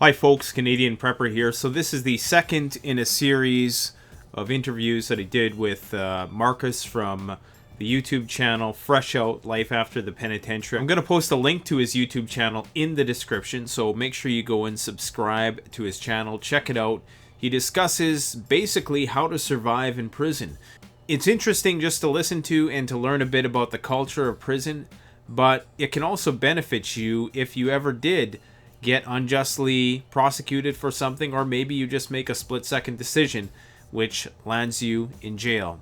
Hi folks, Canadian Prepper here. So this is the second in a series of interviews that I did with Marcus from the YouTube channel Fresh Out Life After the Penitentiary. I'm going to post a link to his YouTube channel in the description, so make sure you go and subscribe to his channel, check it out. He discusses basically how to survive in prison. It's interesting just to listen to and to learn a bit about the culture of prison, but it can also benefit you if you ever did get unjustly prosecuted for something, or maybe you just make a split-second decision which lands you in jail.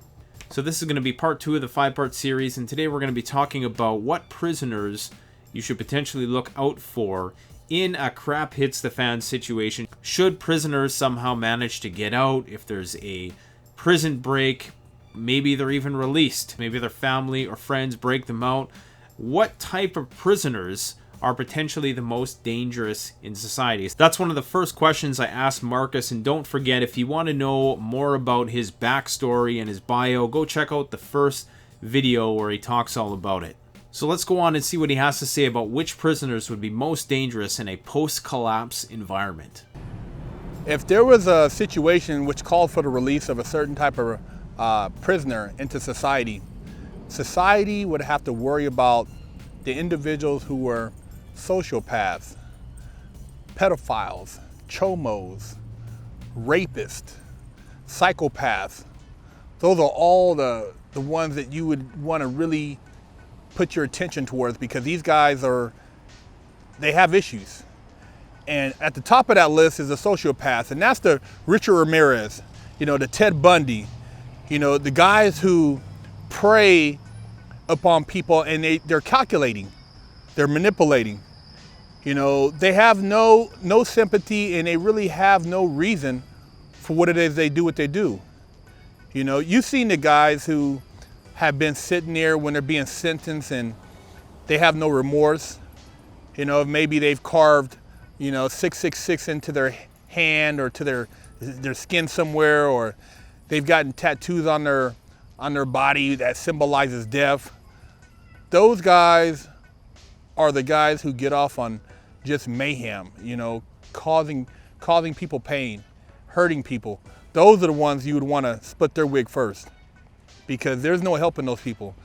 So this is going to be part 2 of the 5-part series, and today we're going to be talking about what prisoners you should potentially look out for in a crap hits the fan situation. Should prisoners somehow manage to get out, if there's a prison break, maybe they're even released, maybe their family or friends break them out, what type of prisoners are potentially the most dangerous in society? That's one of the first questions I asked Marcus, and don't forget, if you want to know more about his backstory and his bio, go check out the first video where he talks all about it. So let's go on and see what he has to say about which prisoners would be most dangerous in a post-collapse environment. If there was a situation which called for the release of a certain type of prisoner into society, society would have to worry about the individuals who were sociopaths, pedophiles, chomos, rapists, psychopaths. Those are all the ones that you would want to really put your attention towards, because these guys they have issues. And at the top of that list is the sociopaths, and that's the Richard Ramirez, the Ted Bundy, the guys who prey upon people, and they're calculating, they're manipulating. They have no sympathy, and they really have no reason for what it is they do what they do. You've seen the guys who have been sitting there when they're being sentenced and they have no remorse. Maybe they've carved 666 into their hand or to their skin somewhere, or they've gotten tattoos on their body that symbolizes death. Those guys are the guys who get off on just mayhem, causing people pain, hurting people. Those are the ones you would want to split their wig first, because there's no helping those people.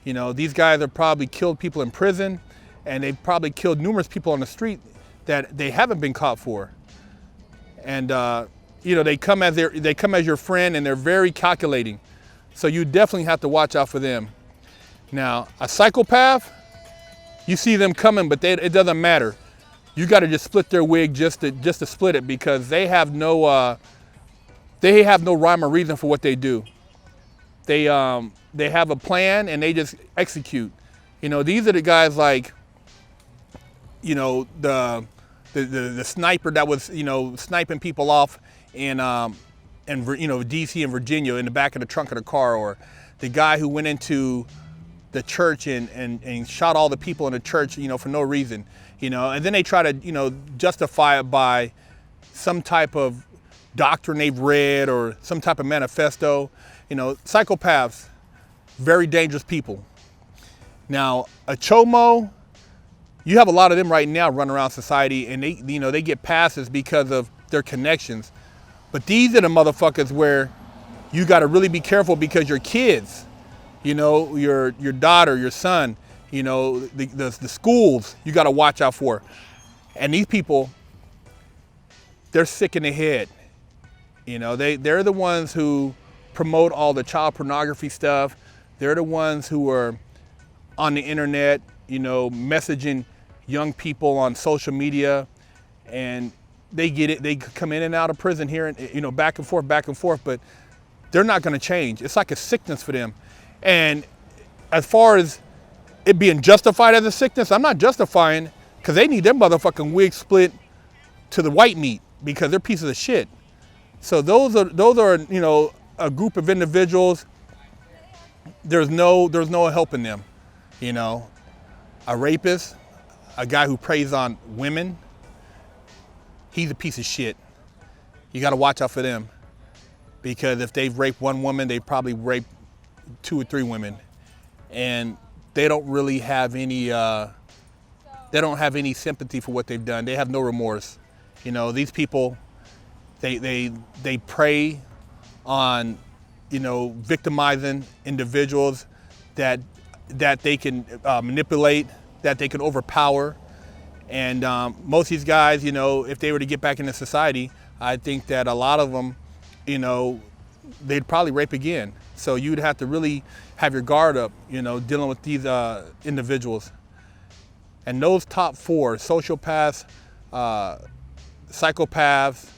These guys have probably killed people in prison, and they've probably killed numerous people on the street that they haven't been caught for. And they come as your friend, and they're very calculating. So you definitely have to watch out for them. Now, a psychopath, you see them coming, but it doesn't matter. You got to just split their wig just to split it, because they have no rhyme or reason for what they do. They have a plan, and they just execute. These are the guys like, the sniper that was sniping people off in DC and Virginia in the back of the trunk of the car, or the guy who went into the church and shot all the people in the church, for no reason, and then they try to, justify it by some type of doctrine they've read or some type of manifesto. Psychopaths, very dangerous people. Now, a chomo, you have a lot of them right now running around society, and they get passes because of their connections. But these are the motherfuckers where you got to really be careful, because your kids, your daughter, your son, the schools, you got to watch out for. And these people, they're sick in the head. They're the ones who promote all the child pornography stuff. They're the ones who are on the internet, messaging young people on social media, and they get it. They come in and out of prison here, and back and forth, but they're not going to change. It's like a sickness for them. And as far as it being justified as a sickness, I'm not justifying, because they need their motherfucking wig split to the white meat, because they're pieces of shit. So those are a group of individuals. There's no helping them. A rapist, a guy who preys on women, he's a piece of shit. You got to watch out for them, because if they've raped one woman, they probably raped 2 or 3 women, and they don't really have any sympathy for what they've done. They have no remorse. You know, these people, they prey on, you know, victimizing individuals that they can manipulate, that they can overpower. And most of these guys, you know, if they were to get back into society, I think that a lot of them, you know, they'd probably rape again. So you'd have to really have your guard up, you know, dealing with these individuals. And those top four, sociopaths, psychopaths,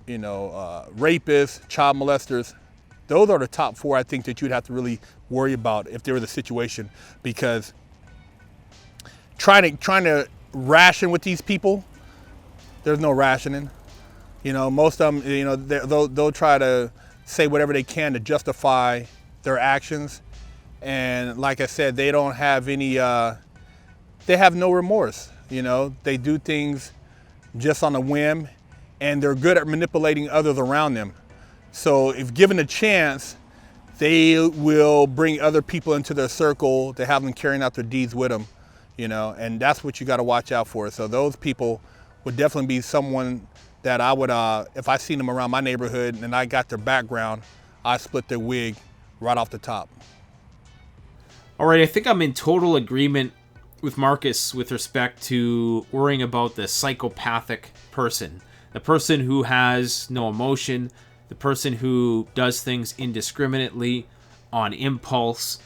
you know, rapists, child molesters, those are the top four I think that you'd have to really worry about if there was a situation, because trying to ration with these people, there's no rationing. You know, most of them, you know, they'll try to say whatever they can to justify their actions. And like I said, they don't have any, they have no remorse. You know, they do things just on a whim, and they're good at manipulating others around them. So if given a chance, they will bring other people into their circle to have them carrying out their deeds with them, you know, and that's what you got to watch out for. So those people would definitely be someone that I would, if I seen them around my neighborhood and I got their background, I'd split their wig right off the top. All right, I think I'm in total agreement with Marcus with respect to worrying about the psychopathic person, the person who has no emotion, the person who does things indiscriminately on impulse.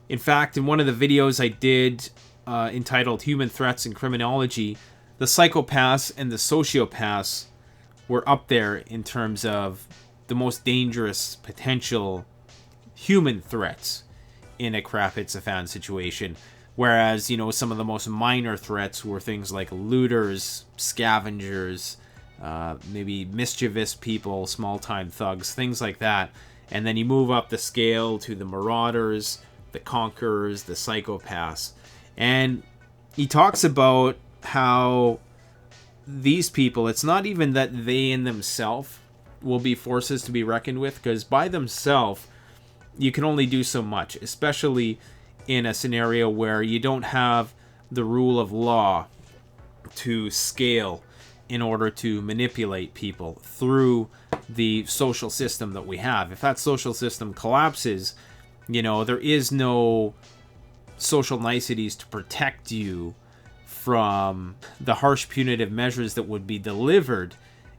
In fact, in one of the videos I did entitled Human Threats in Criminology, the psychopaths and the sociopaths were up there in terms of the most dangerous potential human threats in a crap-hits-a-fan situation. Whereas, you know, some of the most minor threats were things like looters, scavengers, maybe mischievous people, small-time thugs, things like that. And then you move up the scale to the marauders, the conquerors, the psychopaths. And he talks about how these people, it's not even that they in themselves will be forces to be reckoned with, because by themselves, you can only do so much, especially in a scenario where you don't have the rule of law to scale in order to manipulate people through the social system that we have. If that social system collapses, you know, there is no social niceties to protect you from the harsh punitive measures that would be delivered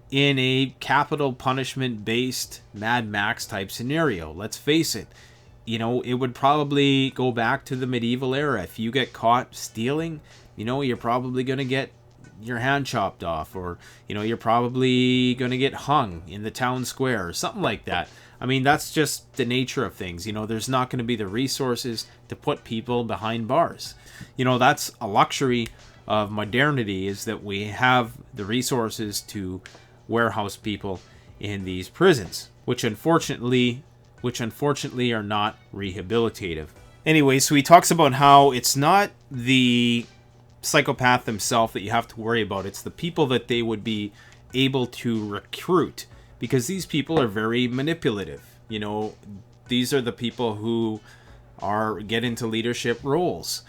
in a capital punishment based Mad Max type scenario. Let's face it, you know, it would probably go back to the medieval era. If you get caught stealing, you know, you're probably going to get your hand chopped off, or, you know, you're probably going to get hung in the town square or something like that. I mean, that's just the nature of things. You know, there's not going to be the resources to put people behind bars. You know, that's a luxury of modernity, is that we have the resources to warehouse people in these prisons, which unfortunately are not rehabilitative. Anyway, so he talks about how it's not the psychopath themselves that you have to worry about. It's the people that they would be able to recruit, because these people are very manipulative. You know, these are the people who get into leadership roles.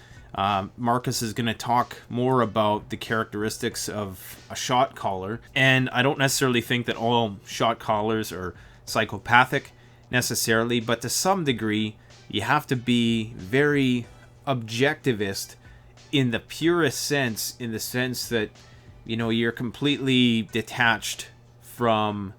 Marcus is going to talk more about the characteristics of a shot caller, and I don't necessarily think that all shot callers are psychopathic necessarily, but to some degree you have to be very objectivist in the purest sense, in the sense that, you know, you're completely detached from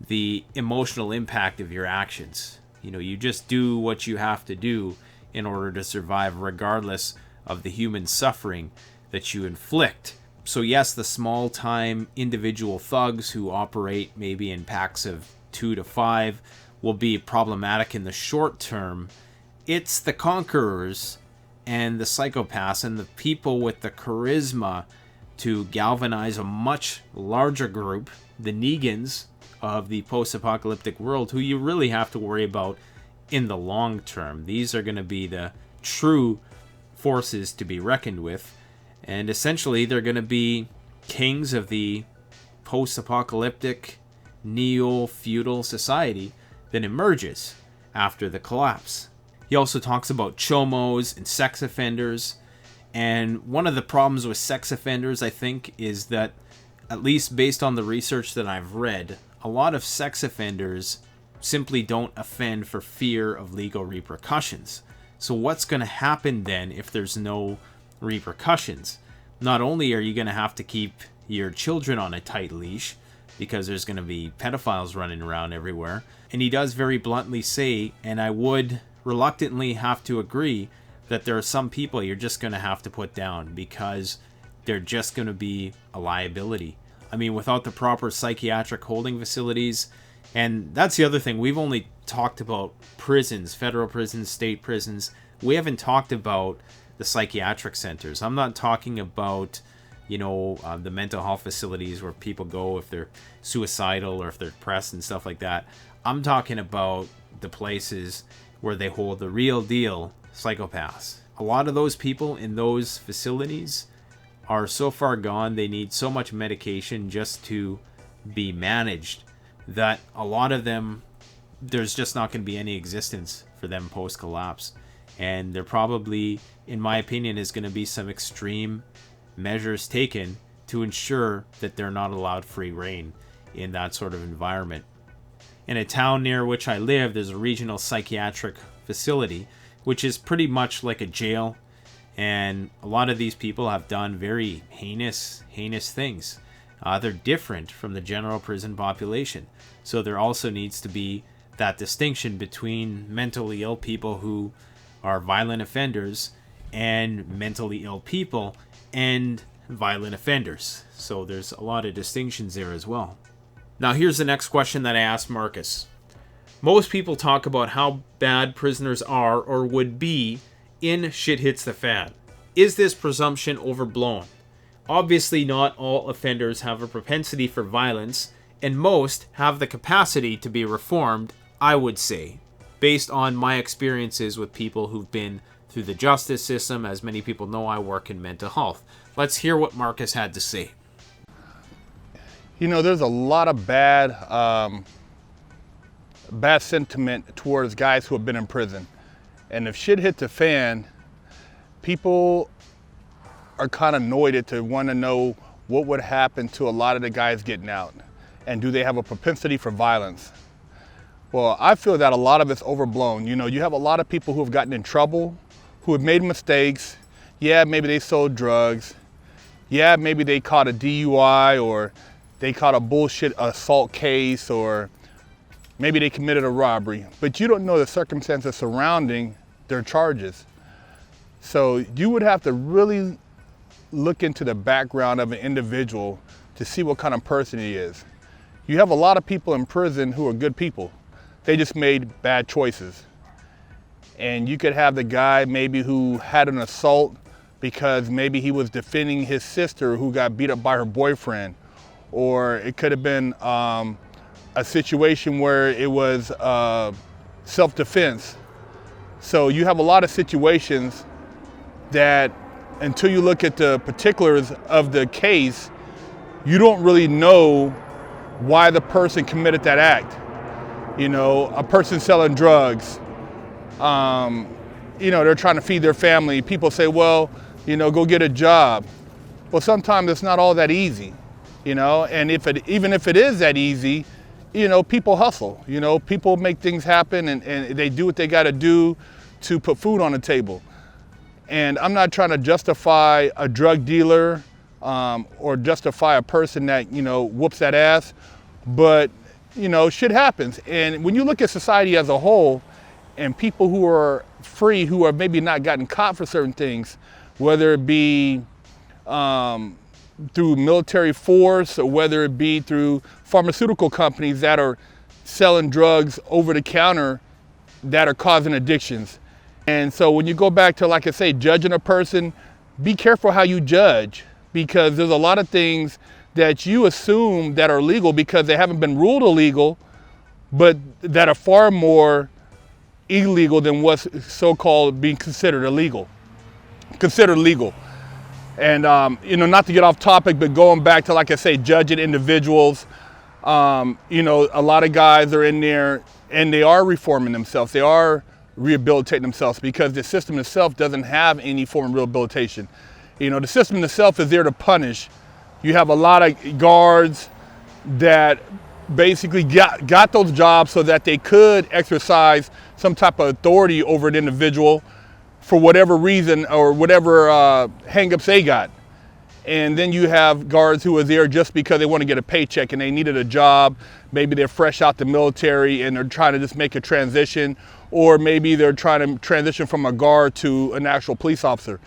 the emotional impact of your actions. You know, you just do what you have to do in order to survive, regardless of the human suffering that you inflict. So yes, the small-time individual thugs who operate maybe in packs of 2 to 5 will be problematic in the short term. It's the conquerors and the psychopaths and the people with the charisma to galvanize a much larger group, the Negans of the post-apocalyptic world, who you really have to worry about in the long term. These are going to be the true forces to be reckoned with, and essentially they're going to be kings of the post-apocalyptic neo-feudal society that emerges after the collapse. He also talks about chomos and sex offenders, and one of the problems with sex offenders, I think, is that at least based on the research that I've read, a lot of sex offenders simply don't offend for fear of legal repercussions. So what's going to happen then if there's no repercussions? Not only are you going to have to keep your children on a tight leash because there's going to be pedophiles running around everywhere, and he does very bluntly say, and I would reluctantly have to agree, that there are some people you're just going to have to put down because they're just going to be a liability. I mean, without the proper psychiatric holding facilities, and that's the other thing, we've only talked about prisons, federal prisons, state prisons. We haven't talked about the psychiatric centers. I'm not talking about, the mental health facilities where people go if they're suicidal or if they're depressed and stuff like that. I'm talking about the places where they hold the real deal psychopaths. A lot of those people in those facilities are so far gone, they need so much medication just to be managed, that a lot of them, there's just not going to be any existence for them post-collapse. And there probably, in my opinion, is going to be some extreme measures taken to ensure that they're not allowed free rein in that sort of environment. In a town near which I live, there's a regional psychiatric facility, which is pretty much like a jail. And a lot of these people have done very heinous things. They're different from the general prison population. So there also needs to be that distinction between mentally ill people who are violent offenders and mentally ill people and violent offenders. So there's a lot of distinctions there as well. Now here's the next question that I asked Marcus. Most people talk about how bad prisoners are or would be in shit hits the fan. Is this presumption overblown? Obviously not all offenders have a propensity for violence, and most have the capacity to be reformed, I would say, based on my experiences with people who've been through the justice system. As many people know, I work in mental health. Let's hear what Marcus had to say. There's a lot of bad sentiment towards guys who have been in prison. And if shit hit the fan, people are kind of annoyed to want to know what would happen to a lot of the guys getting out. And do they have a propensity for violence? Well, I feel that a lot of it's overblown. You have a lot of people who have gotten in trouble, who have made mistakes. Yeah, maybe they sold drugs. Yeah, maybe they caught a DUI, or they caught a bullshit assault case, or maybe they committed a robbery. But you don't know the circumstances surrounding their charges. So you would have to really look into the background of an individual to see what kind of person he is. You have a lot of people in prison who are good people. They just made bad choices. And you could have the guy maybe who had an assault because maybe he was defending his sister who got beat up by her boyfriend. Or it could have been a situation where it was self-defense. So you have a lot of situations that, until you look at the particulars of the case, you don't really know why the person committed that act. A person selling drugs, they're trying to feed their family. People say, well, go get a job. Well, sometimes it's not all that easy, and even if it is that easy, people hustle, people make things happen, and they do what they got to do to put food on the table. And I'm not trying to justify a drug dealer or justify a person that, whoops that ass, but, shit happens. And when you look at society as a whole, and people who are free, who are maybe not gotten caught for certain things, whether it be through military force or whether it be through pharmaceutical companies that are selling drugs over the counter that are causing addictions. And so when you go back to, like I say, judging a person, be careful how you judge, because there's a lot of things that you assume that are legal because they haven't been ruled illegal, but that are far more illegal than what's so-called being considered legal. And, not to get off topic, but going back to, like I say, judging individuals, a lot of guys are in there and they are reforming themselves. They are rehabilitating themselves because the system itself doesn't have any form of rehabilitation. The system itself is there to punish, You have a lot of guards that basically got those jobs so that they could exercise some type of authority over an individual for whatever reason or whatever hangups they got. And then you have guards who are there just because they want to get a paycheck and they needed a job. Maybe they're fresh out the military and they're trying to just make a transition, or maybe they're trying to transition from a guard to an actual police officer.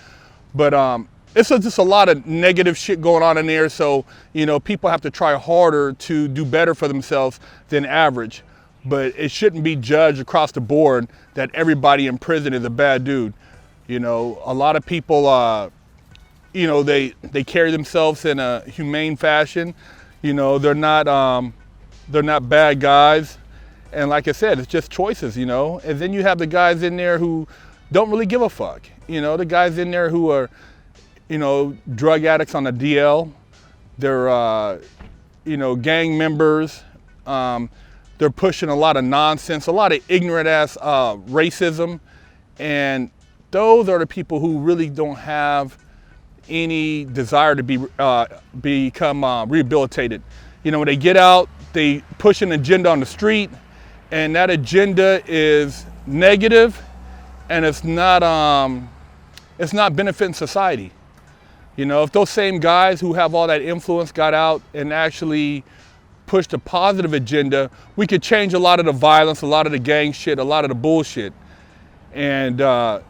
But it's just a lot of negative shit going on in there. So, you know, people have to try harder to do better for themselves than average. But it shouldn't be judged across the board that everybody in prison is a bad dude. You know, a lot of people, you know, they carry themselves in a humane fashion. You know, they're not bad guys. And like I said, it's just choices, you know. And then you have the guys in there who don't really give a fuck. You know, the guys in there who are, you know, drug addicts on the DL. They're, you know, gang members. They're pushing a lot of nonsense, a lot of ignorant ass racism. And those are the people who really don't have any desire to become rehabilitated. You know, when they get out, they push an agenda on the street, and that agenda is negative, and it's not benefiting society. You know, if those same guys who have all that influence got out and actually pushed a positive agenda, we could change a lot of the violence, a lot of the gang shit, a lot of the bullshit. And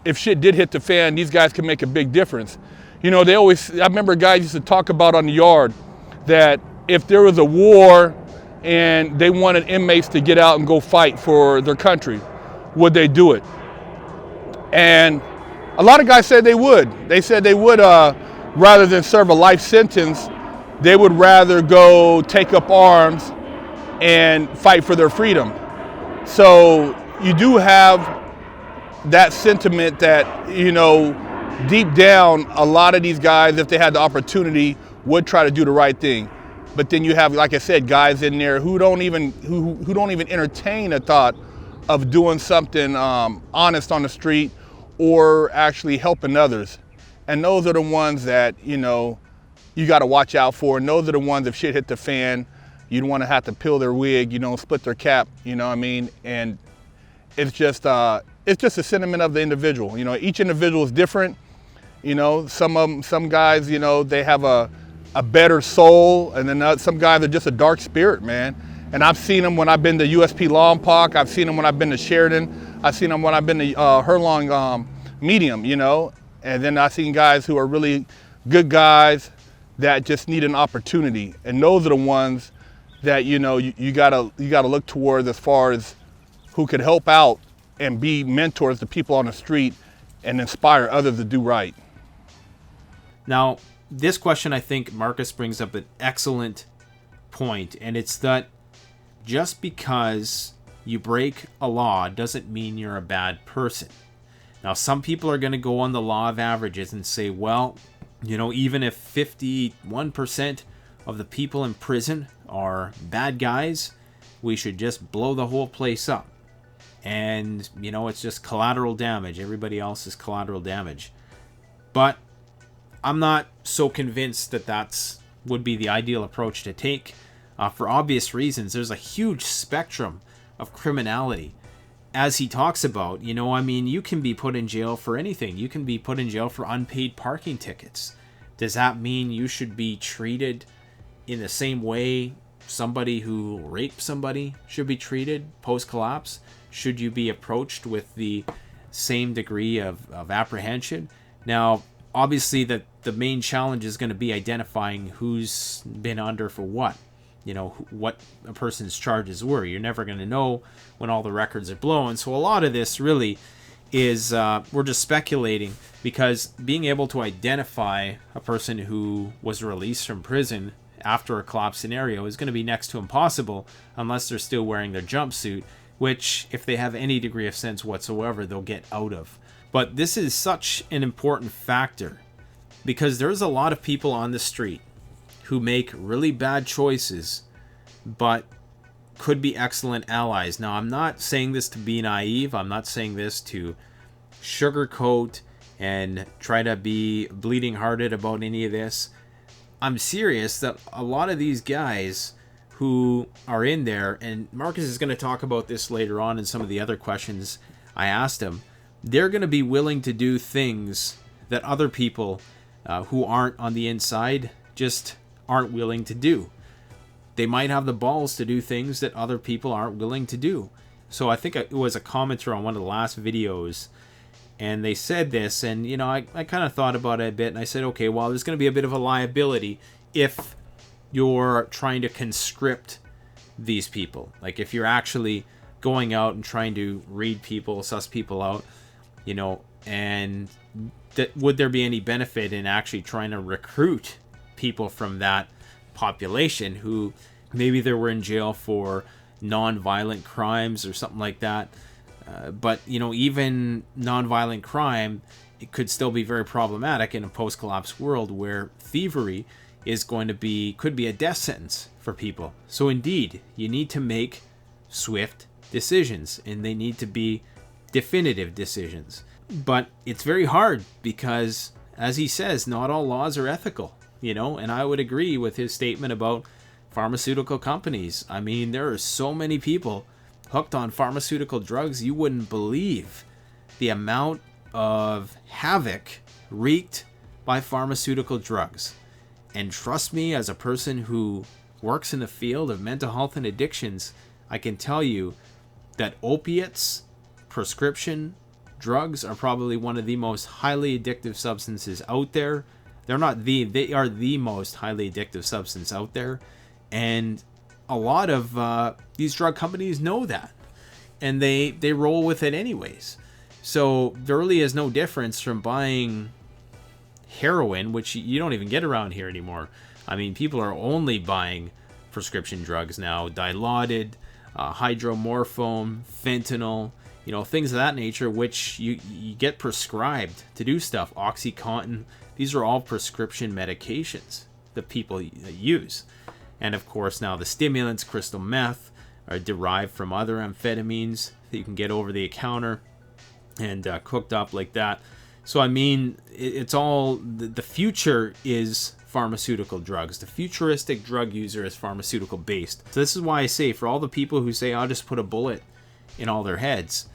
if shit did hit the fan, these guys could make a big difference. You know, I remember guys used to talk about on the yard that if there was a war and they wanted inmates to get out and go fight for their country, would they do it? And a lot of guys said they would. They said they would, rather than serve a life sentence, they would rather go take up arms and fight for their freedom. So you do have that sentiment that, you know, deep down, a lot of these guys, if they had the opportunity, would try to do the right thing. But then you have, like I said, guys in there who don't even entertain the thought of doing something honest on the street or actually helping others. And those are the ones that, you know, you got to watch out for. And those are the ones, if shit hit the fan, you don't want to have to peel their wig, you know, split their cap, you know what I mean? And it's just a sentiment of the individual. You know, each individual is different. You know, some guys, you know, they have a better soul, and then some guys are just a dark spirit, man. And I've seen them when I've been to USP Lompoc. I've seen them when I've been to Sheridan. I've seen them when I've been to Herlong Medium, you know. And then I've seen guys who are really good guys that just need an opportunity. And those are the ones that, you know, you gotta look towards as far as who could help out and be mentors to people on the street and inspire others to do right. Now, this question, I think Marcus brings up an excellent point, and it's that just because you break a law doesn't mean you're a bad person. Now, some people are going to go on the law of averages and say, well, you know, even if 51% of the people in prison are bad guys, we should just blow the whole place up. And, you know, it's just collateral damage. Everybody else is collateral damage. But I'm not so convinced that that's would be the ideal approach to take. For obvious reasons, there's a huge spectrum of criminality. As he talks about, you know, I mean, you can be put in jail for anything. You can be put in jail for unpaid parking tickets. Does that mean you should be treated in the same way somebody who raped somebody should be treated post-collapse? Should you be approached with the same degree of apprehension? Now, obviously, the main challenge is going to be identifying who's been under for what. You know, what a person's charges were. You're never going to know when all the records are blown. So a lot of this really is, we're just speculating, because being able to identify a person who was released from prison after a collapse scenario is going to be next to impossible unless they're still wearing their jumpsuit, which, if they have any degree of sense whatsoever, they'll get out of. But this is such an important factor, because there's a lot of people on the street who make really bad choices, but could be excellent allies. Now, I'm not saying this to be naive. I'm not saying this to sugarcoat and try to be bleeding hearted about any of this. I'm serious that a lot of these guys who are in there, and Marcus is going to talk about this later on in some of the other questions I asked him, they're going to be willing to do things that other people who aren't on the inside just aren't willing to do. They might have the balls to do things that other people aren't willing to do. So I think it was a commenter on one of the last videos, and they said this, and I kind of thought about it a bit, and I said, okay, well, there's going to be a bit of a liability if you're trying to conscript these people. Like if you're actually going out and trying to read people, suss people out, and would there be any benefit in actually trying to recruit people from that population who maybe they were in jail for non-violent crimes or something like that? But even non-violent crime, it could still be very problematic in a post-collapse world where thievery could be a death sentence for people. So indeed, you need to make swift decisions, and they need to be definitive decisions. But it's very hard because, as he says, not all laws are ethical, and I would agree with his statement about pharmaceutical companies. I mean, there are so many people hooked on pharmaceutical drugs, you wouldn't believe the amount of havoc wreaked by pharmaceutical drugs. And trust me, as a person who works in the field of mental health and addictions, I can tell you that opiates, prescription drugs, are probably one of the most highly addictive substances out there. They are the most highly addictive substance out there. And a lot of these drug companies know that, and they roll with it anyways. So there really is no difference from buying heroin, which you don't even get around here anymore. I mean, people are only buying prescription drugs now: Dilaudid, hydromorphone, fentanyl, things of that nature, which you get prescribed to do stuff. OxyContin. These are all prescription medications that people use. And of course, now the stimulants, crystal meth, are derived from other amphetamines that you can get over the counter and cooked up like that. So I mean, it's all, the future is pharmaceutical drugs. The futuristic drug user is pharmaceutical based. So this is why I say, for all the people who say, I'll just put a bullet in all their heads,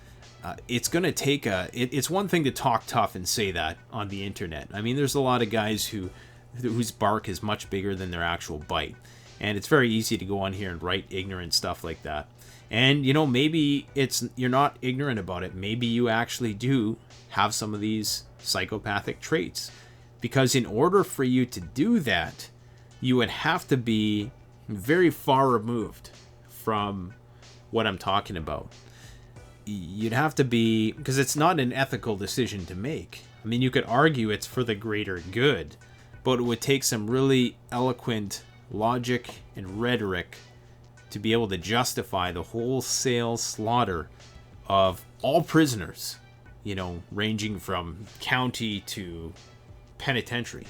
it's going to take it's one thing to talk tough and say that on the internet. I mean, there's a lot of guys whose bark is much bigger than their actual bite. And it's very easy to go on here and write ignorant stuff like that. And, maybe you're not ignorant about it. Maybe you actually do have some of these psychopathic traits. Because in order for you to do that, you would have to be very far removed from what I'm talking about. You'd have to be, because it's not an ethical decision to make. I mean, you could argue it's for the greater good, but it would take some really eloquent logic and rhetoric to be able to justify the wholesale slaughter of all prisoners, ranging from county to penitentiary.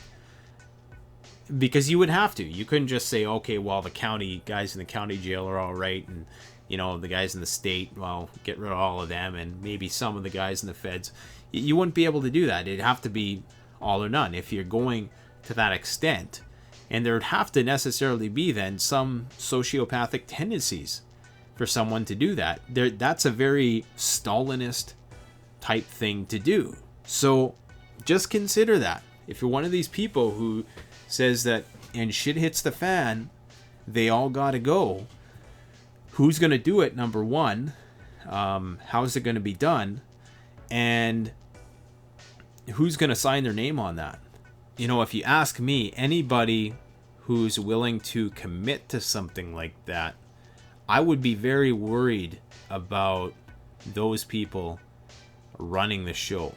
Because you would have to. You couldn't just say, okay, well, the guys in the county jail are all right, and the guys in the state, well, get rid of all of them, and maybe some of the guys in the feds. You wouldn't be able to do that. It'd have to be all or none if you're going to that extent. And there would have to necessarily be then some sociopathic tendencies for someone to do that. That's a very Stalinist type thing to do. So just consider that. If you're one of these people who says that, and shit hits the fan, they all gotta go, who's gonna do it, number one? How's it gonna be done? And who's gonna sign their name on that? If you ask me, anybody who's willing to commit to something like that, I would be very worried about those people running the show.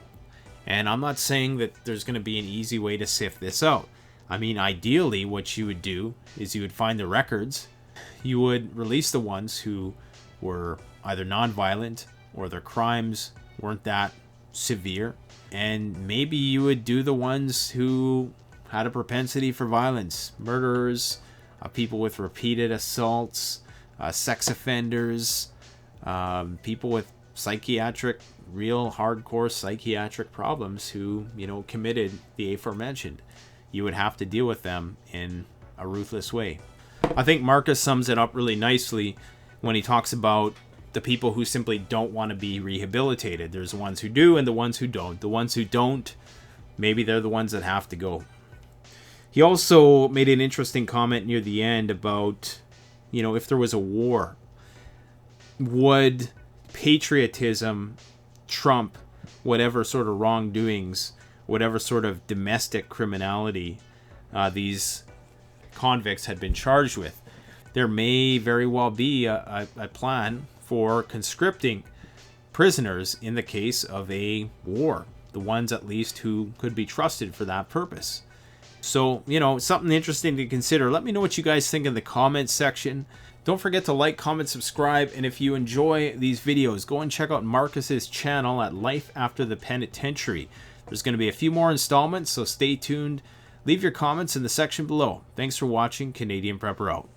And I'm not saying that there's going to be an easy way to sift this out. I mean, ideally, what you would do is you would find the records. You would release the ones who were either nonviolent or their crimes weren't that severe. And maybe you would do the ones who had a propensity for violence, murderers, people with repeated assaults, sex offenders, people with real hardcore psychiatric problems who, committed the aforementioned. you would have to deal with them in a ruthless way. I think Marcus sums it up really nicely when he talks about the people who simply don't want to be rehabilitated. There's the ones who do and the ones who don't. The ones who don't, maybe they're the ones that have to go. He also made an interesting comment near the end about, if there was a war, would patriotism trump whatever sort of wrongdoings, whatever sort of domestic criminality these convicts had been charged with? There may very well be a plan for conscripting prisoners in the case of a war, the ones at least who could be trusted for that purpose. So, something interesting to consider. Let me know what you guys think in the comments section. Don't forget to like, comment, subscribe, and if you enjoy these videos, go and check out Marcus's channel at Life After the Penitentiary. There's going to be a few more installments, so stay tuned. Leave your comments in the section below. Thanks for watching. Canadian Prepper out.